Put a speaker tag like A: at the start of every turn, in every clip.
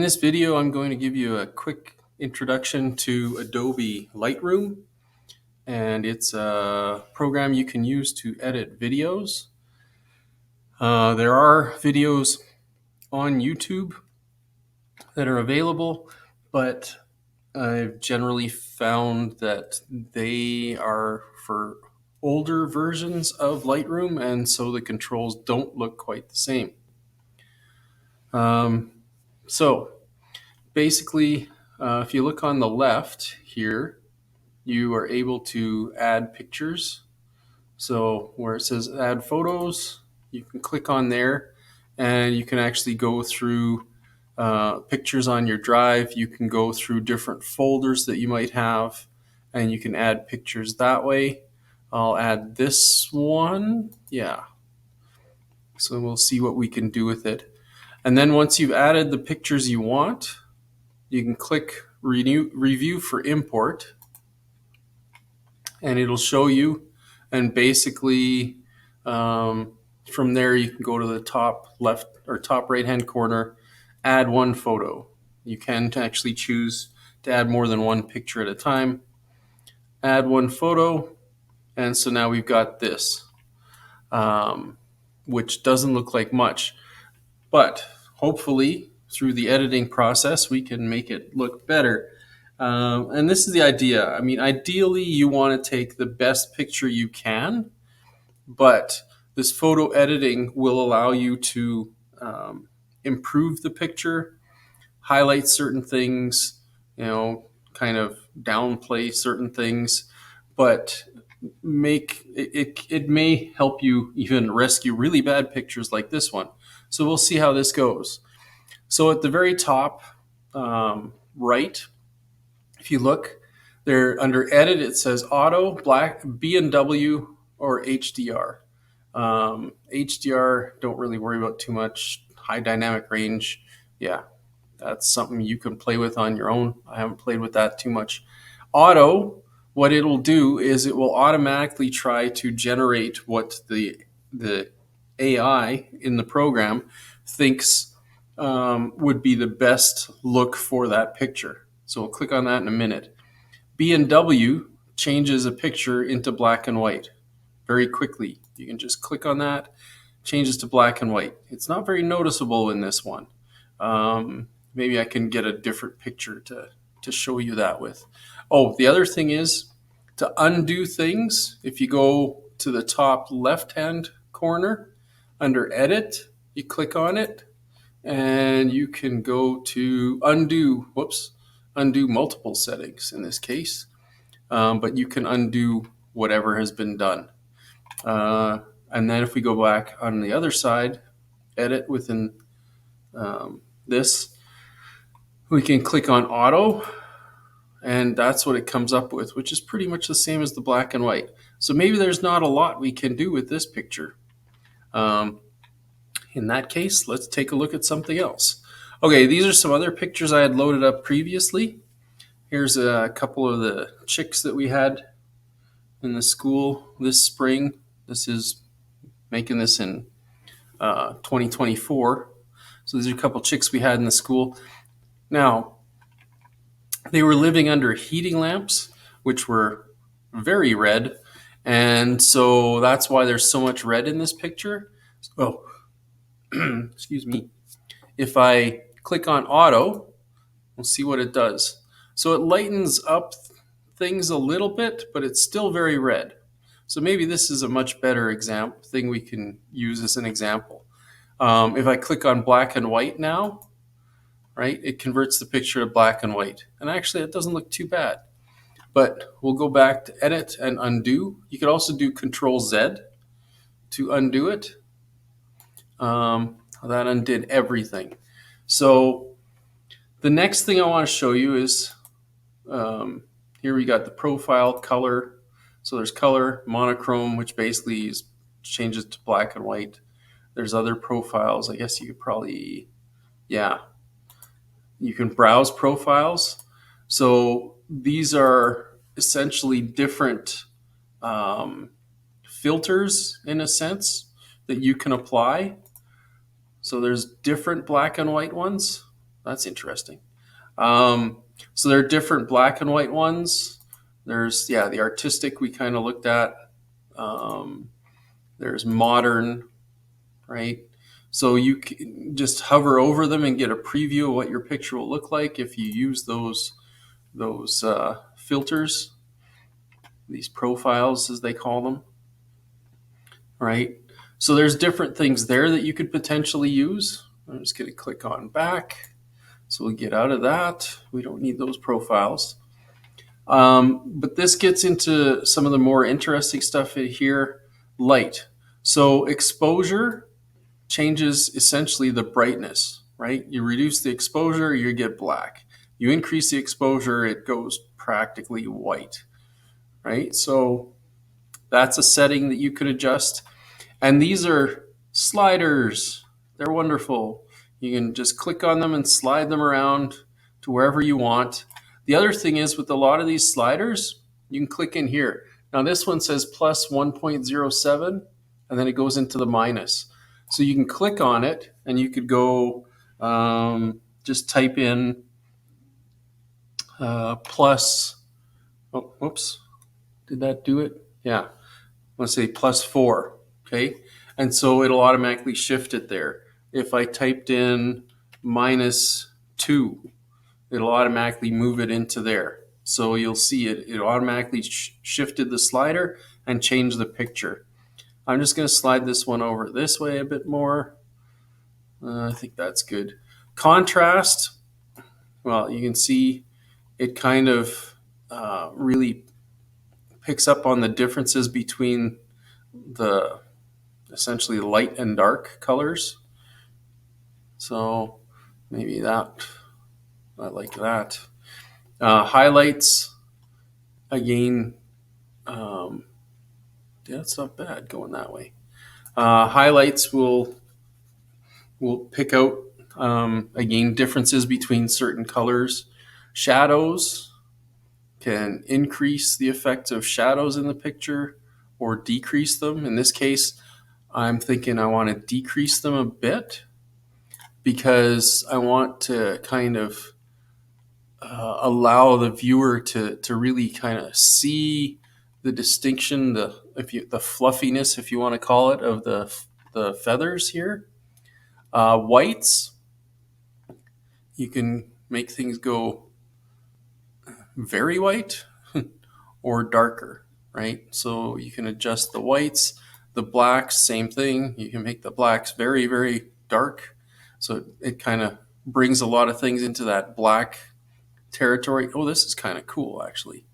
A: this video, I'm going to give you a quick introduction to Adobe Lightroom, and it's a program you can use to edit videos. There are videos on YouTube that are available, but I've generally found that they are for older versions of Lightroom, and so the controls don't look quite the same. So basically, if you look on the left here, you are able to add pictures. So where it says add photos, you can click on there and you can actually go through pictures on your drive. You can go through different folders that you might have and you can add pictures that way. I'll add this one. Yeah. So we'll see what we can do with it. And then once you've added the pictures you want, you can click review for import and it'll show you, and basically from there you can go to the top left or top right hand corner, add one photo. You can actually choose to add more than one picture at a time. Add one photo, and so now we've got this, which doesn't look like much, but hopefully through the editing process we can make it look better. And this is the idea. I mean, ideally you want to take the best picture you can, but this photo editing will allow you to improve the picture, highlight certain things, kind of downplay certain things, but it may help you even rescue really bad pictures like this one. So we'll see how this goes. So at the very top right, if you look there under edit, it says auto, black, B&W, or HDR. HDR, don't really worry about too much. High dynamic range, yeah, that's something you can play with on your own. I haven't played with that too much. Auto, what it'll do is it will automatically try to generate what the AI in the program thinks would be the best look for that picture. So we'll click on that in a minute. B&W changes a picture into black and white very quickly. You can just click on that, changes to black and white. It's not very noticeable in this one. Maybe I can get a different picture to show you that with. Oh, the other thing is to undo things. If you go to the top left-hand corner under edit, you click on it and you can go to undo multiple settings in this case, but you can undo whatever has been done. And then if we go back on the other side, edit within this, we can click on auto, and that's what it comes up with, which is pretty much the same as the black and white. So maybe there's not a lot we can do with this picture. In that case, let's take a look at something else. Okay, these are some other pictures I had loaded up previously. Here's a couple of the chicks that we had in the school this spring. This is making this in 2024. So these are a couple chicks we had in the school. Now, they were living under heating lamps, which were very red. And so that's why there's so much red in this picture. Oh, excuse me. If I click on auto, we'll see what it does. So it lightens up things a little bit, but it's still very red. So maybe this is a much better thing we can use as an example. If I click on black and white now, right, it converts the picture to black and white. And actually, it doesn't look too bad. But we'll go back to edit and undo. You could also do Control Z to undo it. That undid everything. So the next thing I want to show you is here we got the profile, color. So there's color, monochrome, which basically changes to black and white. There's other profiles. I guess you could probably, yeah, you can browse profiles. So these are essentially different filters in a sense that you can apply. So there's different black and white ones. That's interesting. Um, so there are different black and white ones. There's, yeah, the artistic we kind of looked at. Um, there's modern, right? So you can just hover over them and get a preview of what your picture will look like if you use those filters, these profiles as they call them, right? So there's different things there that you could potentially use. I'm just going to click on back. So we'll get out of that. We don't need those profiles. But this gets into some of the more interesting stuff in here. Light. So exposure changes essentially the brightness, right? You reduce the exposure, you get black. You increase the exposure, it goes practically white, right? So that's a setting that you could adjust. And these are sliders. They're wonderful. You can just click on them and slide them around to wherever you want. The other thing is with a lot of these sliders, you can click in here. Now this one says plus 1.07 and then it goes into the minus. So you can click on it and you could go just type in plus, oh, whoops, did that do it? Yeah, let's say +4, okay? And so it'll automatically shift it there. If I typed in -2, it'll automatically move it into there. So you'll see it automatically shifted the slider and changed the picture. I'm just going to slide this one over this way a bit more. I think that's good. Contrast, well, you can see it kind of really picks up on the differences between the essentially light and dark colors. So maybe that, I like that. Highlights, again, yeah, it's not bad going that way. Highlights will pick out, again, differences between certain colors. Shadows can increase the effect of shadows in the picture or decrease them. In this case, I'm thinking I want to decrease them a bit because I want to kind of allow the viewer to really kind of see the distinction, the fluffiness, if you want to call it, of the feathers here. Whites, you can make things go very white or darker, right? So you can adjust the whites. The blacks, same thing. You can make the blacks very, very dark. So it kind of brings a lot of things into that black territory. Oh, this is kind of cool, actually.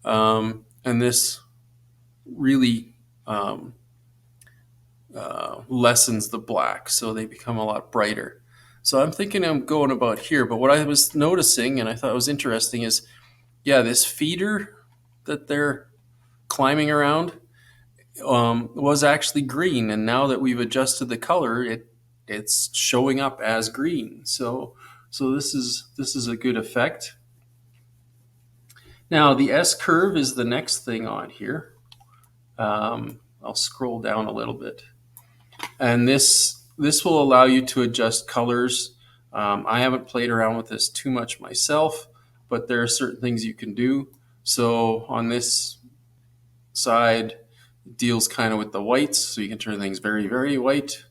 A: And this really lessens the black, so they become a lot brighter. So I'm thinking I'm going about here, but what I was noticing and I thought was interesting is, yeah, this feeder that they're climbing around was actually green, and now that we've adjusted the color, it's showing up as green. So this is a good effect. Now the S curve is the next thing on here. I'll scroll down a little bit, and this will allow you to adjust colors. I haven't played around with this too much myself, but there are certain things you can do. So on this side, it deals kind of with the whites, so you can turn things very, very white.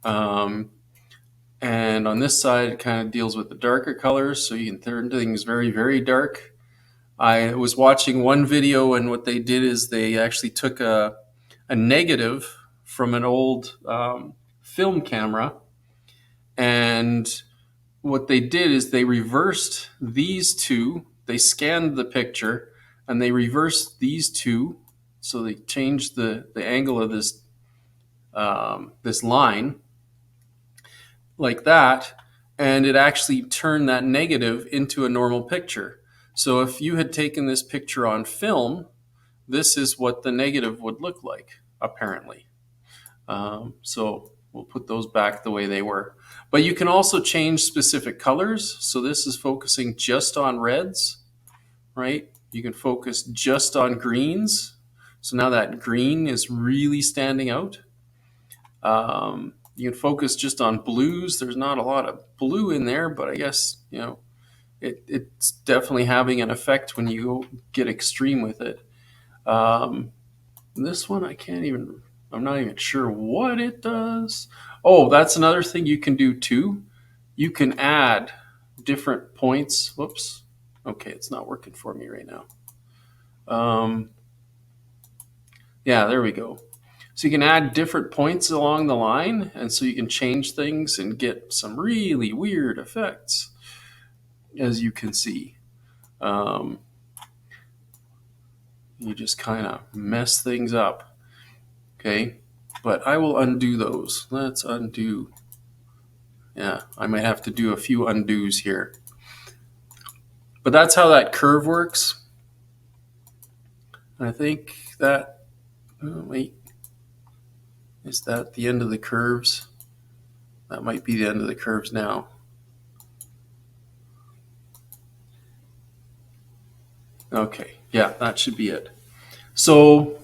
A: And on this side, it kind of deals with the darker colors, so you can turn things very, very dark. I was watching one video, and what they did is they actually took a negative from an old film camera, and what they did is they reversed these two. They scanned the picture, and they reversed these two, so they changed the angle of this this line like that, and it actually turned that negative into a normal picture. So if you had taken this picture on film, this is what the negative would look like, apparently. So we'll put those back the way they were. But you can also change specific colors. So this is focusing just on reds, right? You can focus just on greens. So now that green is really standing out. You can focus just on blues. There's not a lot of blue in there, but I guess, it's definitely having an effect when you get extreme with it. Um, this one, I'm not even sure what it does. Oh, that's another thing you can do too. You can add different points. Whoops. Okay, it's not working for me right now. Yeah, there we go. So you can add different points along the line, and so you can change things and get some really weird effects, as you can see. Um, you just kind of mess things up. Okay, but I will undo those. Let's undo. Yeah, I might have to do a few undos here. But that's how that curve works. I think that, wait, is that the end of the curves? That might be the end of the curves now. Okay, yeah, that should be it. So